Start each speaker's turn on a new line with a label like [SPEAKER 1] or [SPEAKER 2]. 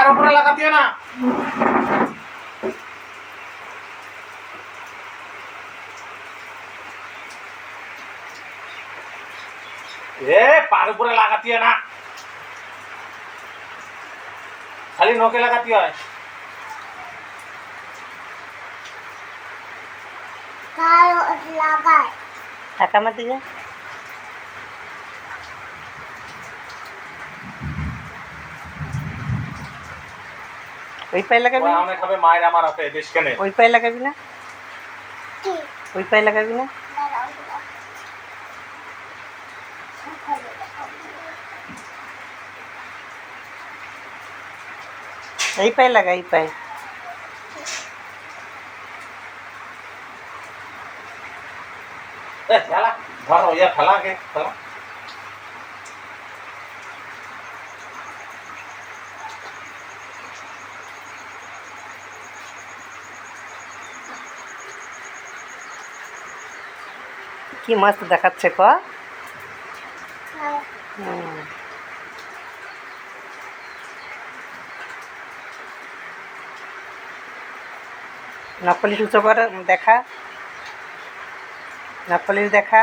[SPEAKER 1] पैर ऊपर लगाती है ना। ये पैर ऊपर लगाती है ना, खाली नोके लगाती है।
[SPEAKER 2] টাকা মাতি যা ওই পায়ে লাগাবি না,
[SPEAKER 1] অনেক হবে মায়ের আমার হাতে দেশ কেনে।
[SPEAKER 2] ওই পায়ে লাগাবি না, ওই পায়ে লাগাবি না। এই পায়ে লাগা, এই পায়ে।
[SPEAKER 1] ফেলা ধরো, ইয়া ফেলা কে ফেলা।
[SPEAKER 2] কি মস্ত দেখাচ্ছে ক। নাকপালিশ উঁচু কর, দেখা নাকপালিশ দেখা।